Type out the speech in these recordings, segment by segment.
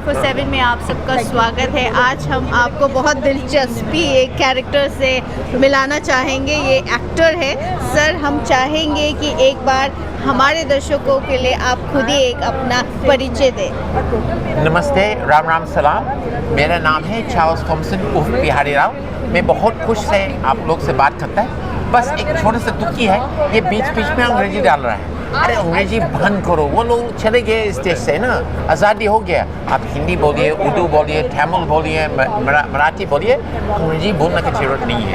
24/7 में आप सबका स्वागत है। आज हम आपको बहुत दिलचस्पी एक कैरेक्टर से मिलाना चाहेंगे। ये एक्टर है सर। हम चाहेंगे कि एक बार हमारे दर्शकों के लिए आप खुद ही एक अपना परिचय दें। नमस्ते, राम राम सलाम। मेरा नाम है चार्ल्स थॉमसन उर्फ बिहारी राव। मैं बहुत खुश से आप लोग से बात करता है। बस एक छोटा सा दुखी है, ये बीच बीच में अंग्रेजी डाल रहा है। अरे अंग्रेजी बंद करो, वो लोग चले गए इस देश से ना, आज़ादी हो गया। आप हिंदी बोलिए, उर्दू बोलिए, तमिल बोलिए, मराठी बोलिए, अंग्रेजी बोलने की जरूरत नहीं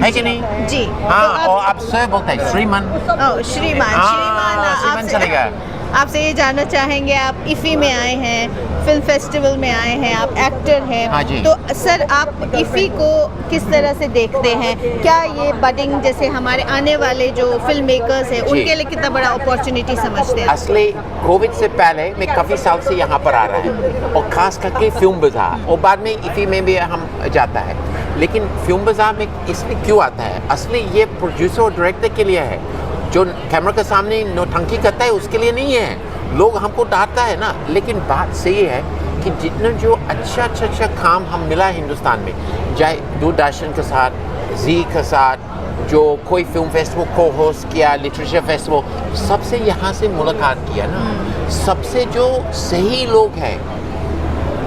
है कि नहीं? जी हाँ। तो और आप सर बोलते हैं, श्रीमान। श्रीमान चलेगा। आपसे ये जानना चाहेंगे, आप इफ़ी में आए हैं, फिल्म फेस्टिवल में आए हैं, आप एक्टर हैं। हाँ जी। तो सर आप इफ़ी को किस तरह से देखते हैं? क्या ये बडिंग जैसे हमारे आने वाले जो फिल्म मेकर्स हैं उनके लिए कितना बड़ा अपॉर्चुनिटी समझते हैं? असली कोविड से पहले मैं काफ़ी साल से यहाँ पर आ रहा है, और ख़ास करके फिल्म बाज़ार, और बाद में इफ़ी में भी हम जाता है। लेकिन फिल्म बाज़ार में इसलिए क्यों आता है? असली ये प्रोड्यूसर और डायरेक्टर के लिए है। जो कैमरा के सामने नौटंकी करता है उसके लिए नहीं है। लोग हमको डांटता है ना, लेकिन बात सही है कि जितना जो अच्छा काम हम मिला है हिंदुस्तान में, चाहे दूरदर्शन के साथ, जी के साथ, जो कोई फिल्म फेस्टिवल को होस्ट किया, लिटरेचर फेस्टिवल, सबसे यहाँ से मुलाकात किया ना, सबसे जो सही लोग हैं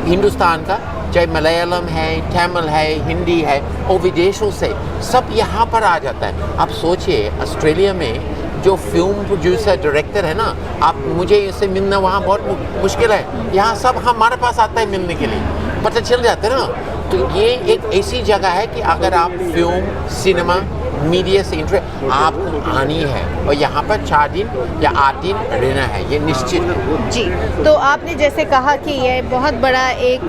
हिंदुस्तान का, चाहे मलयालम है, तमिल है, हिंदी है, और विदेशों से सब यहाँ पर आ जाता है। आप सोचिए, ऑस्ट्रेलिया में जो फिल्म प्रोड्यूसर डायरेक्टर है ना, आप मुझे इससे मिलना वहाँ बहुत मुश्किल है। यहाँ सब हमारे पास आता है मिलने के लिए, पता चल जाता है ना। तो ये एक ऐसी जगह है कि अगर आप फिल्म, सिनेमा, मीडिया से इंटरेस्ट, आपको आनी है, और यहाँ पर 4 दिन या 8 दिन रहना है, ये निश्चित है। जी, तो आपने जैसे कहा कि ये बहुत बड़ा एक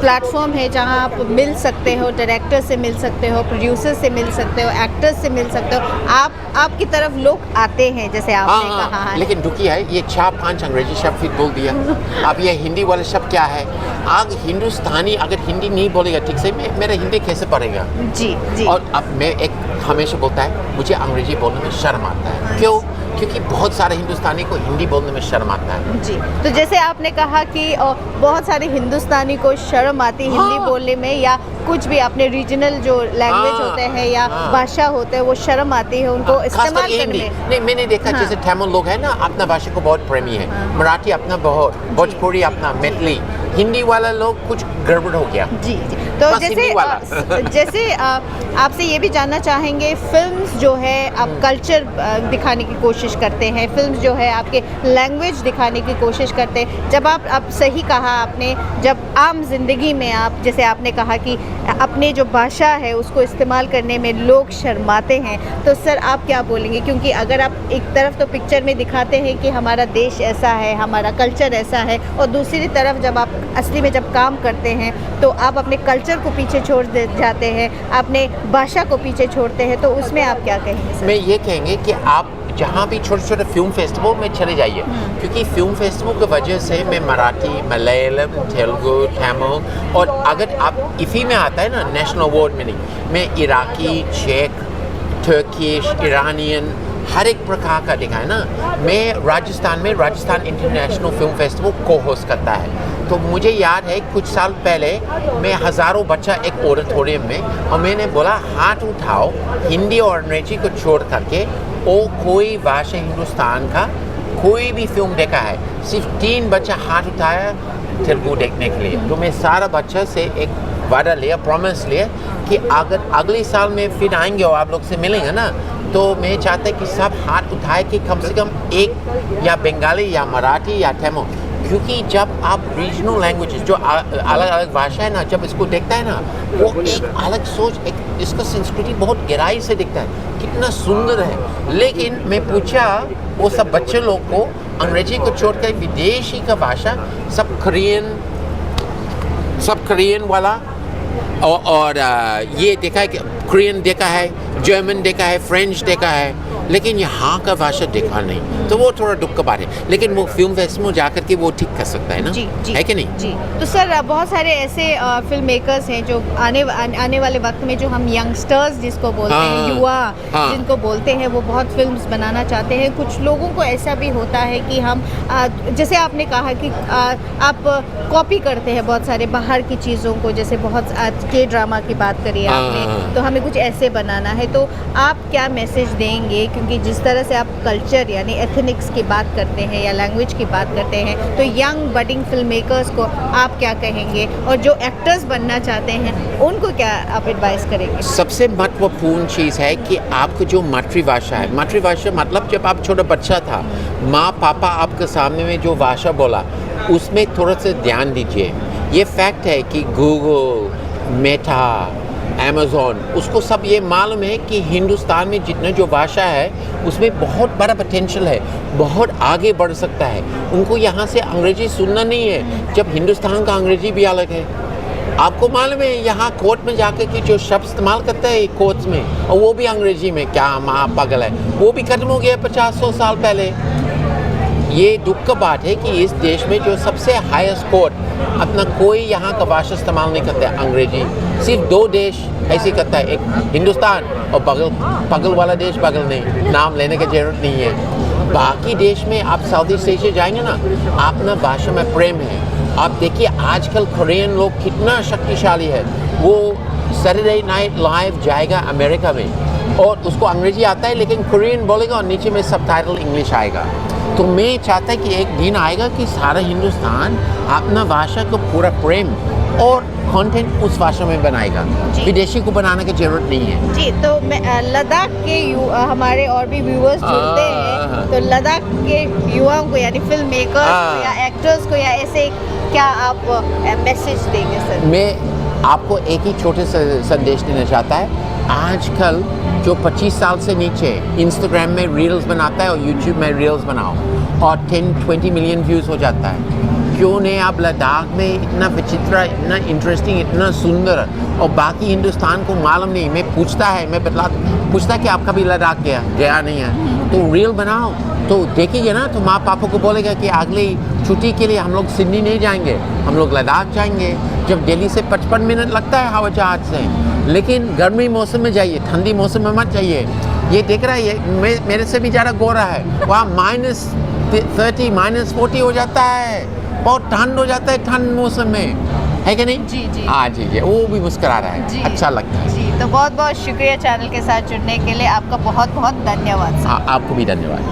प्लेटफॉर्म है जहां आप मिल सकते हो, डायरेक्टर से मिल सकते हो, प्रोड्यूसर से मिल सकते हो, एक्टर्स से मिल सकते हो। आपकी तरफ लोग आते हैं जैसे आपने कहा है। लेकिन दुखी है, ये 4-5 अंग्रेजी शब्द फिर बोल दिया। अब ये हिंदी वाला शब्द क्या है? आज हिंदुस्तानी अगर हिंदी नहीं बोलेगा ठीक से, मेरा हिंदी कैसे पढ़ेगा? जी। और अब मैं एक हमेशा बोलता है, मुझे अंग्रेजी बोलने में शर्म आता है। क्यों? क्योंकि बहुत सारे हिंदुस्तानी को हिंदी बोलने में शर्म आता है। जी, तो जैसे आपने कहा कि बहुत सारे हिंदुस्तानी को शर्म आती है हिंदी बोलने में, या कुछ भी अपने रीजनल जो लैंग्वेज होते हैं या भाषा होते हैं वो शर्म आती है उनको इस्तेमाल करने में। नहीं, मैंने देखा जैसे तमिल लोग हैं ना, अपना भाषा को बहुत प्रेमी है। मराठी अपना बहुत, भोजपुरी अपना, मैथिली, हिंदी वाला लोग कुछ गड़बड़ हो गया। जी। तो जैसे आपसे ये भी जानना चाहेंगे, फिल्म्स जो है आप कल्चर दिखाने की कोशिश करते हैं, फिल्म्स जो है आपके लैंग्वेज दिखाने की कोशिश करते हैं। जब आप सही कहा आपने, जब आम जिंदगी में आप, जैसे आपने कहा कि अपने जो भाषा है उसको इस्तेमाल करने में लोग शर्माते हैं, तो सर आप क्या बोलेंगे? क्योंकि अगर आप एक तरफ तो पिक्चर में दिखाते हैं कि हमारा देश ऐसा है, हमारा कल्चर ऐसा है, और दूसरी तरफ जब आप असली में जब काम करते हैं तो आप अपने कल्चर को पीछे छोड़ जाते हैं, अपने भाषा को पीछे छोड़ते हैं, तो उसमें आप क्या कहेंगे सर? मैं ये कहेंगे कि आप जहाँ भी छोटे फिल्म फेस्टिवल में चले जाइए, क्योंकि फिल्म फेस्टिवल की वजह से मैं मराठी, मलयालम, तेलुगु, तमिल, और अगर आप इफ़ी में आता है ना, नेशनल अवार्ड में नहीं, मैं इराकी, चेक, टर्किश, ईरानियन, हर एक प्रकार का दिखा है ना। मैं राजस्थान में राजस्थान इंटरनेशनल फिल्म फेस्टिवल को होस्ट करता है। तो मुझे याद है कुछ साल पहले मैं हज़ारों बच्चा एक ऑडिटोरियम में, और मैंने बोला हाथ उठाओ हिंदी और अंग्रेजी को छोड़ करके, और कोई भाषा हिंदुस्तान का कोई भी फिल्म देखा है? सिर्फ 3 बच्चा हाथ उठाया तेलुगु देखने के लिए। तो मैं सारा बच्चा से एक वादा लिया, प्रॉमिस लिया कि अगर अगले साल में फिर आएंगे और आप लोग से मिलेंगे ना, तो मैं चाहता कि सब हाथ उठाए कि कम से कम एक या बंगाली या मराठी या तमिल, क्योंकि जब आप रीजनल लैंग्वेजेस जो अलग अलग भाषा है ना, जब इसको देखता है ना, वो एक अलग सोच, एक इसका संस्कृति बहुत गहराई से दिखता है, कितना सुंदर है। लेकिन मैं पूछा वो सब बच्चे लोग को, अंग्रेजी को छोड़कर विदेशी का भाषा, सब कोरियन वाला, और ये देखा है कि कोरियन देखा है, जर्मन देखा है, फ्रेंच देखा है, लेकिन यहाँ का भाषा देखा नहीं, तो वो थोड़ा दुख का बात है। लेकिन वो फिल्म फेस्टिवल में जाकर के वो ठीक कर सकता है ना, जी जी है कि नहीं? जी। तो सर बहुत सारे ऐसे फिल्म मेकर्स हैं जो आने वाले वक्त में जो हम यंगस्टर्स जिसको बोलते हैं, हाँ, युवा हाँ। जिनको बोलते हैं, वो बहुत फिल्म्स बनाना चाहते हैं। कुछ लोगों को ऐसा भी होता है कि हम जैसे आपने कहा कि आप कॉपी करते हैं बहुत सारे बाहर की चीज़ों को, जैसे बहुत के ड्रामा की बात करी आपने, हाँ। तो हमें कुछ ऐसे बनाना है। तो आप क्या मैसेज देंगे, क्योंकि जिस तरह से आप कल्चर यानी एथनिक्स की बात करते हैं या लैंग्वेज की बात करते हैं, तो यंग बडिंग फिल्म मेकर्स को आप क्या कहेंगे, और जो एक्टर्स बनना चाहते हैं उनको क्या आप एडवाइस करेंगे? सबसे महत्वपूर्ण चीज़ है कि आपको जो मातृभाषा है, मातृभाषा मतलब जब आप छोटा बच्चा था, माँ पापा आपके सामने में जो भाषा बोला उसमें थोड़ा सा ध्यान दीजिए। ये फैक्ट है कि गूगल, मेटा, अमेज़ॉन, उसको सब ये मालूम है कि हिंदुस्तान में जितना जो भाषा है उसमें बहुत बड़ा पोटेंशियल है, बहुत आगे बढ़ सकता है। उनको यहाँ से अंग्रेजी सुनना नहीं है, जब हिंदुस्तान का अंग्रेजी भी अलग है। आपको मालूम है यहाँ कोर्ट में जाकर के जो शब्द इस्तेमाल करते हैं कोर्ट्स में, और वो भी अंग्रेजी में, क्या माँ पागल है, वो भी खत्म हो गया 50-100 साल पहले। ये दुख का बात है कि इस देश में जो सबसे हाईएस्ट कोर्ट अपना कोई यहाँ का भाषा इस्तेमाल नहीं करता है, अंग्रेजी। सिर्फ 2 देश ऐसे करता है, एक हिंदुस्तान और बगल वाला देश बगल नहीं, नाम लेने की जरूरत नहीं है। बाकी देश में आप साउथ ईस्ट एशिया जाएंगे ना, अपना भाषा में प्रेम है। आप देखिए आजकल कोरियन लोग कितना शक्तिशाली है। वो सैटरडे नाइट लाइव जाएगा अमेरिका में और उसको अंग्रेजी आता है लेकिन कोरियन बोलेगा और नीचे में सबटाइटल इंग्लिश आएगा। तो मैं चाहता कि एक दिन आएगा कि सारा हिंदुस्तान अपना भाषा को पूरा प्रेम और कंटेंट उस भाषा में बनाएगा, विदेशी को बनाने की जरूरत नहीं है। जी, तो मैं लद्दाख के हमारे और भी व्यूअर्स जुड़ते हैं, तो लद्दाख के युवाओं को यानी फिल्म मेकर्स को या एक्टर्स को या ऐसे क्या आप मैसेज देंगे सर? मैं आपको एक ही छोटे से संदेश देना चाहता है। आजकल जो 25 साल से नीचे इंस्टाग्राम में रील्स बनाता है और यूट्यूब में रील्स बनाओ और 10-20 मिलियन व्यूज़ हो जाता है। क्यों नहीं आप लद्दाख में इतना विचित्र, इतना इंटरेस्टिंग, इतना सुंदर और बाकी हिंदुस्तान को मालूम नहीं। मैं पूछता कि आप कभी लद्दाख गया नहीं है तो रील बनाओ, तो देखिए ना, तो माँ पापा को बोलेगा कि अगली छुट्टी के लिए हम लोग सिडनी नहीं जाएंगे, हम लोग लद्दाख जाएंगे। जब दिल्ली से 55 मिनट लगता है हवाई जहाज से, लेकिन गर्मी मौसम में जाइए, ठंडी मौसम में मत जाइए। ये देख रहा है मेरे से भी ज़्यादा गोरा है, वहाँ -30 -40 हो जाता है, बहुत ठंड हो जाता है ठंड मौसम में, है कि नहीं? जी जी। हाँ जी, वो भी मुस्कुरा रहा है, जी, अच्छा लगता है। जी, तो बहुत बहुत शुक्रिया चैनल के साथ जुड़ने के लिए, आपका बहुत बहुत धन्यवाद सर। हाँ, आपको भी धन्यवाद।